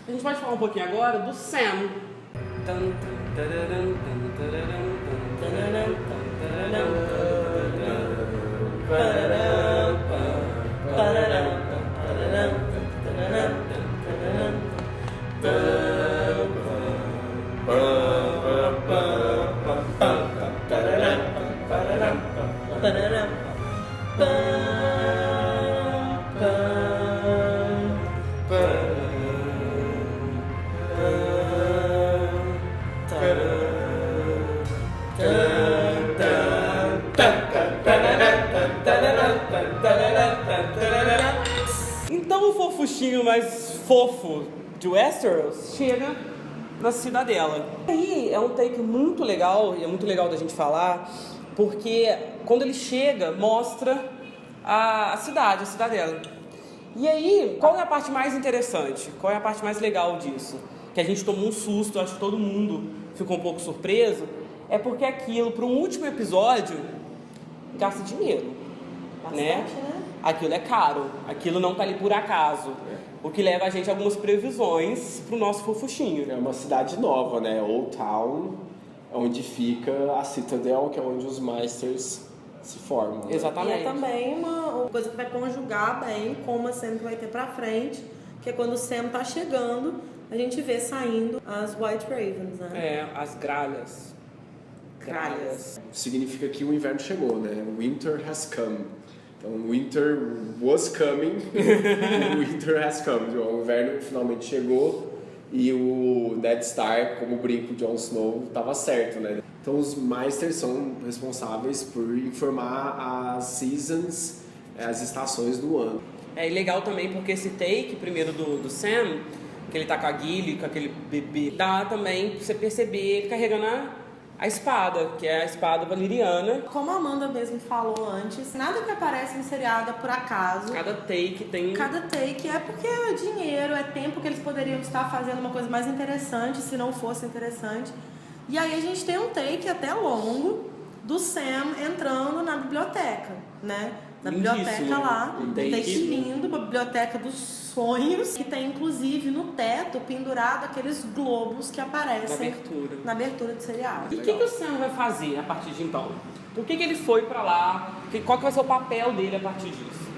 A gente pode falar um pouquinho agora do Sam. Então o fofuchinho mais fofo de Westeros chega na Cidadela. Aí é um take muito legal, e é muito legal da gente falar, porque quando ele chega, mostra a cidade, a Cidadela. E aí, qual é a parte mais interessante? Qual é a parte mais legal disso? Que a gente tomou um susto, acho que todo mundo ficou um pouco surpreso, é porque aquilo, para um último episódio, gasta dinheiro. Bastante, né? Aquilo é caro, aquilo não tá ali por acaso. O que leva a gente a algumas previsões pro nosso fofuchinho. É uma cidade nova, né? Old Town, onde fica a Citadel, que é onde os Maesters se formam. Né? Exatamente. E é também uma coisa que vai conjugar bem com uma cena que vai ter pra frente, que é quando o Sam tá chegando, a gente vê saindo as White Ravens, né? É, as gralhas. Gralhas. Significa que o inverno chegou, né? Winter has come. Então, winter was coming, winter has come. O inverno finalmente chegou e o Ned Stark, como brinco de Jon Snow, estava certo, né? Então, os Maesters são responsáveis por informar as seasons, as estações do ano. É legal também porque esse take, primeiro do Sam, que ele tá com a Gilly, com aquele bebê, dá também pra você perceber ele carregando a espada, que é a espada valeriana. Como a Amanda mesmo falou antes, nada que aparece no seriado é por acaso. Cada take tem... Cada take é porque é dinheiro, é tempo que eles poderiam estar fazendo uma coisa mais interessante, se não fosse interessante. E aí a gente tem um take até longo do Sam entrando na biblioteca, né? Na biblioteca lá, um take lindo, uma biblioteca dos sonhos, que tem inclusive no teto pendurado aqueles globos que aparecem na abertura do seriado. E o que o Sam vai fazer a partir de então? Por que ele foi pra lá? Qual que vai ser o papel dele a partir disso?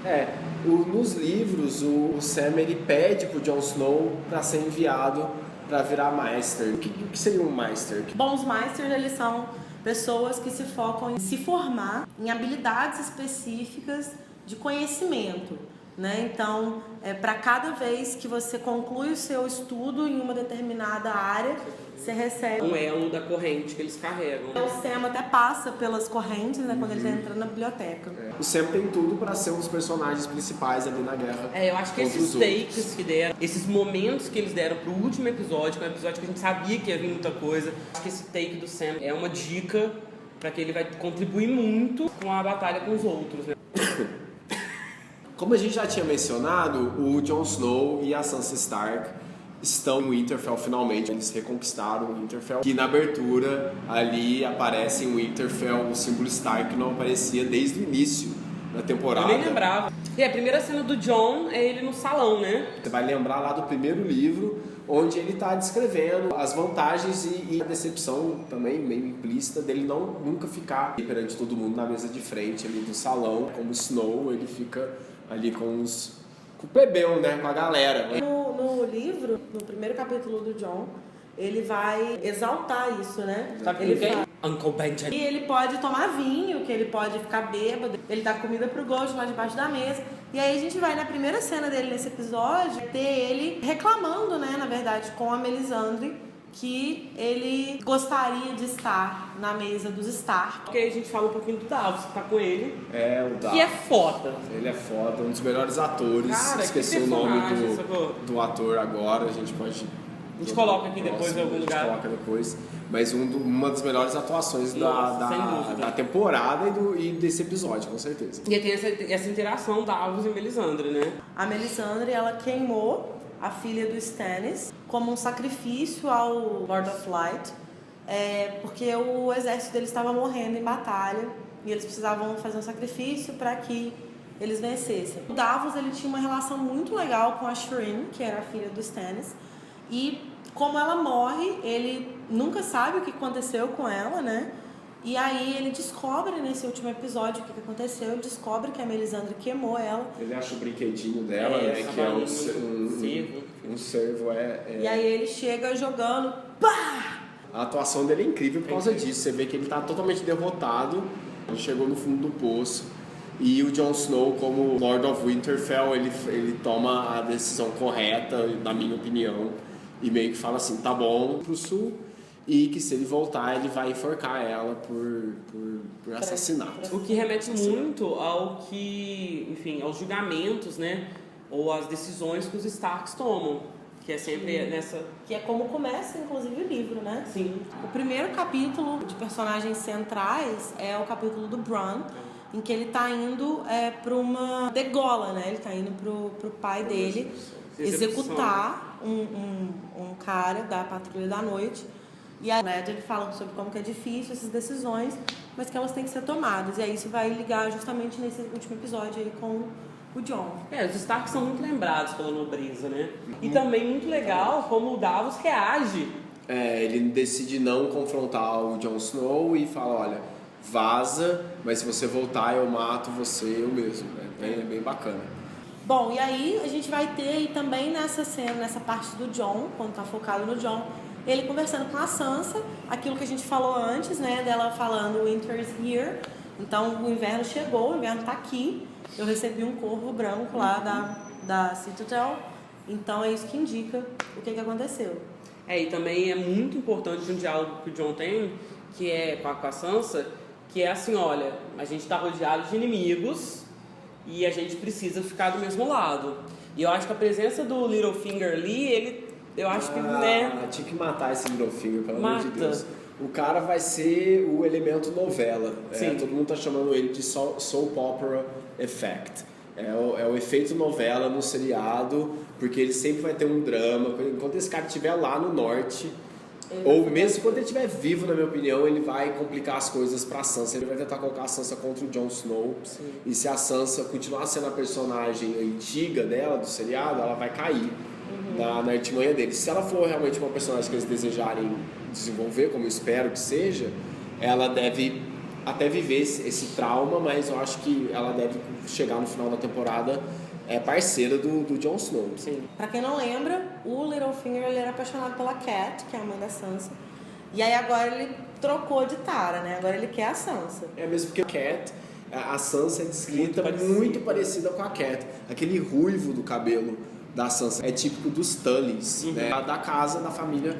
Nos livros, o Sam ele pede pro Jon Snow para ser enviado para virar Maester. O que seria um Maester? Bons Maesters, eles são pessoas que se focam em se formar em habilidades específicas de conhecimento, né? Então, para cada vez que você conclui o seu estudo em uma determinada área, você recebe um elo da corrente que eles carregam. O Sam até passa pelas correntes, né, quando ele está entrando na biblioteca. O Sam tem tudo para ser um dos personagens principais ali na guerra. Eu acho que esses takes que deram, esses momentos que eles deram pro último episódio, que é um episódio que a gente sabia que ia vir muita coisa, acho que esse take do Sam é uma dica para que ele vai contribuir muito com a batalha com os outros, né? Como a gente já tinha mencionado, o Jon Snow e a Sansa Stark estão no Winterfell finalmente. Eles reconquistaram o Winterfell. E na abertura ali aparece em Winterfell o símbolo Stark que não aparecia desde o início da temporada. Eu nem lembrava. E a primeira cena do Jon é ele no salão, né? Você vai lembrar lá do primeiro livro, onde ele está descrevendo as vantagens e a decepção também meio implícita dele nunca ficar perante todo mundo na mesa de frente ali do salão. Como Snow, ele fica ali com o plebeu, né? Com a galera. No livro, no primeiro capítulo do Jon, ele vai exaltar isso, né? Sabe ele quem? Uncle Benjamin. E ele pode tomar vinho, que ele pode ficar bêbado, ele dá comida pro Ghost lá debaixo da mesa. E aí a gente vai na primeira cena dele nesse episódio, ter ele reclamando, né, na verdade, com a Melisandre, que ele gostaria de estar na mesa dos Stark. Porque aí a gente fala um pouquinho do Davos, que tá com ele. O Davos. Que é foda. Ele é foda, um dos melhores atores. Cara, esqueci o nome do ator agora, a gente pode... A gente coloca aqui depois em algum lugar. A gente coloca depois. Mas uma das melhores atuações da temporada e desse episódio, com certeza. E tem essa interação Davos e Melisandre, né? A Melisandre, ela queimou a filha do Stannis como um sacrifício ao Lord of Light, porque o exército deles estava morrendo em batalha e eles precisavam fazer um sacrifício para que eles vencessem. O Davos, ele tinha uma relação muito legal com a Shireen, que era a filha do Stannis, E como ela morre, ele nunca sabe o que aconteceu com ela, né? E aí ele descobre nesse último episódio o que aconteceu, ele descobre que a Melisandre queimou ela. Ele acha o brinquedinho dela, né? Que é um servo. E aí ele chega jogando, pá! A atuação dele é incrível por causa disso. Você vê que ele tá totalmente derrotado, ele chegou no fundo do poço. E o Jon Snow, como Lord of Winterfell, ele toma a decisão correta, na minha opinião, e meio que fala assim, tá bom, pro sul, e que se ele voltar, ele vai enforcar ela por assassinato. O que remete muito ao que, enfim, aos julgamentos, né? Ou às decisões que os Starks tomam, que é sempre nessa... Que é como começa, inclusive, o livro, né? Sim. O primeiro capítulo de personagens centrais é o capítulo do Bronn, em que ele tá indo para uma degola, né? Ele tá indo pro pai dele executar um cara da Patrulha da Noite. E a Ned, ele fala sobre como que é difícil essas decisões, mas que elas têm que ser tomadas. E aí isso vai ligar justamente nesse último episódio aí com o Jon. Os Starks são muito lembrados pela nobreza, né? E também muito legal como o Davos reage. Ele decide não confrontar o Jon Snow e fala, olha, vaza, mas se você voltar eu mato você eu mesmo, né? É bem bacana. Bom, e aí a gente vai ter aí também nessa cena, nessa parte do Jon, quando tá focado no Jon, ele conversando com a Sansa, aquilo que a gente falou antes, né, dela falando Winter is here, então o inverno chegou, o inverno tá aqui, eu recebi um corvo branco lá da Citadel, então é isso que indica o que aconteceu. E também é muito importante um diálogo que o Jon tem, que é com a Sansa, que é assim, olha, a gente tá rodeado de inimigos e a gente precisa ficar do mesmo lado. E eu acho que a presença do Littlefinger ali, eu acho que, né... Tinha que matar esse Littlefinger, pelo amor de Deus. O cara vai ser o elemento novela. Todo mundo tá chamando ele de soap opera effect. É o efeito novela no seriado, porque ele sempre vai ter um drama. Enquanto esse cara estiver lá no norte, ou mesmo quando ele estiver vivo, na minha opinião, ele vai complicar as coisas pra Sansa. Ele vai tentar colocar a Sansa contra o Jon Snow. Sim. E se a Sansa continuar sendo a personagem antiga dela, do seriado, ela vai cair na artimanha dele. Se ela for realmente uma personagem que eles desejarem desenvolver, como eu espero que seja, ela deve até viver esse trauma, mas eu acho que ela deve chegar no final da temporada parceira do Jon Snow. Sim. Pra quem não lembra, o Littlefinger ele era apaixonado pela Cat, que é a mãe da Sansa. E aí agora ele trocou de tara, né? Agora ele quer a Sansa. Mesmo porque a Sansa é descrita muito parecida com a Cat. Aquele ruivo do cabelo da Sansa é típico dos Tullys, né? Da casa, da família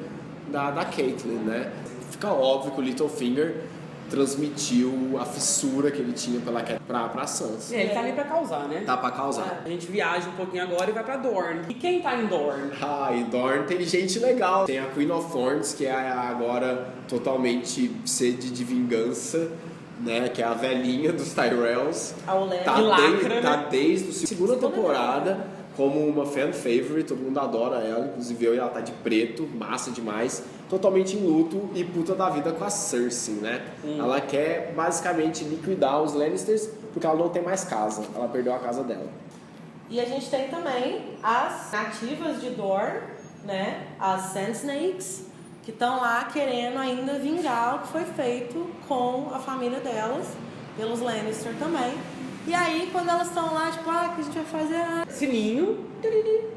da Catelyn, né? Fica óbvio que o Littlefinger transmitiu a fissura que ele tinha pela Cat pra Sansa. Ele tá ali pra causar, né? Tá pra causar. A gente viaja um pouquinho agora e vai pra Dorne. E quem tá em Dorne? Em Dorne tem gente legal. Tem a Queen of Thorns, que é agora totalmente sede de vingança, né? Que é a velhinha dos Tyrells. A Olenna. Tá desde a segunda temporada como uma fan favorite, todo mundo adora ela, inclusive eu, e ela tá de preto, massa demais, totalmente em luto e puta da vida com a Cersei, né? Ela quer basicamente liquidar os Lannisters porque ela não tem mais casa, ela perdeu a casa dela. E a gente tem também as nativas de Dorne, né? As Sand Snakes, que estão lá querendo ainda vingar o que foi feito com a família delas, pelos Lannister também. E aí, quando elas estão lá, tipo, o que a gente vai fazer? Sininho.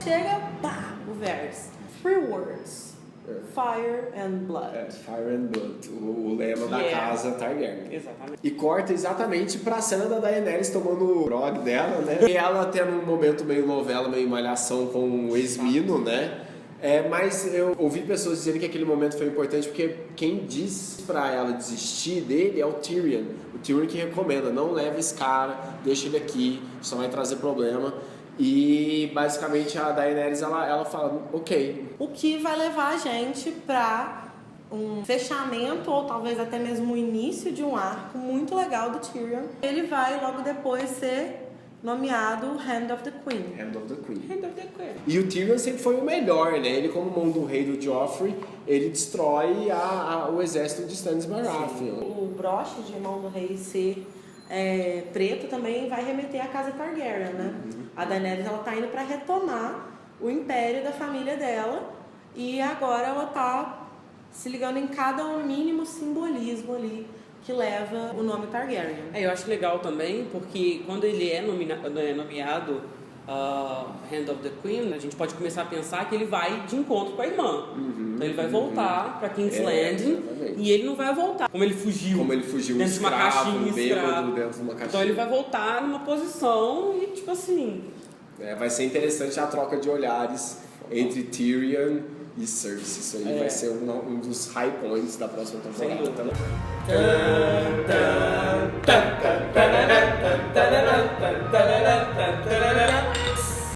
Chega, pá, o verso. 3 words. Fire and Blood. Fire and Blood, o lema da casa Targaryen. Exatamente. E corta exatamente pra cena da Daenerys tomando o grog dela, né? E ela tendo um momento meio novela, meio malhação com o Esmino, né? Mas eu ouvi pessoas dizerem que aquele momento foi importante porque quem diz pra ela desistir dele é o Tyrion. O Tyrion que recomenda, não leva esse cara, deixa ele aqui, só vai trazer problema. E basicamente a Daenerys ela fala, ok. O que vai levar a gente pra um fechamento ou talvez até mesmo o início de um arco muito legal do Tyrion. Ele vai logo depois ser nomeado Hand of the Queen. Hand of the Queen. Hand of the Queen. E o Tyrion sempre foi o melhor, né? Ele, como mão do rei do Joffrey, ele destrói o exército de Stannis Baratheon. O broche de mão do rei ser preto também vai remeter à casa Targaryen, né? A Daenerys, ela tá indo pra retomar o império da família dela E agora ela tá se ligando em cada mínimo simbolismo ali que leva o nome Targaryen. Eu acho legal também, porque quando ele é nomeado Hand of the Queen, a gente pode começar a pensar que ele vai de encontro com a irmã. Então ele vai voltar pra King's Landing e ele não vai voltar como ele fugiu dentro de uma caixinha escravo. Dentro de uma caixinha. Então ele vai voltar numa posição e tipo assim... vai ser interessante a troca de olhares entre Tyrion e Cersei. Isso aí vai ser um dos high points da próxima temporada. Tá?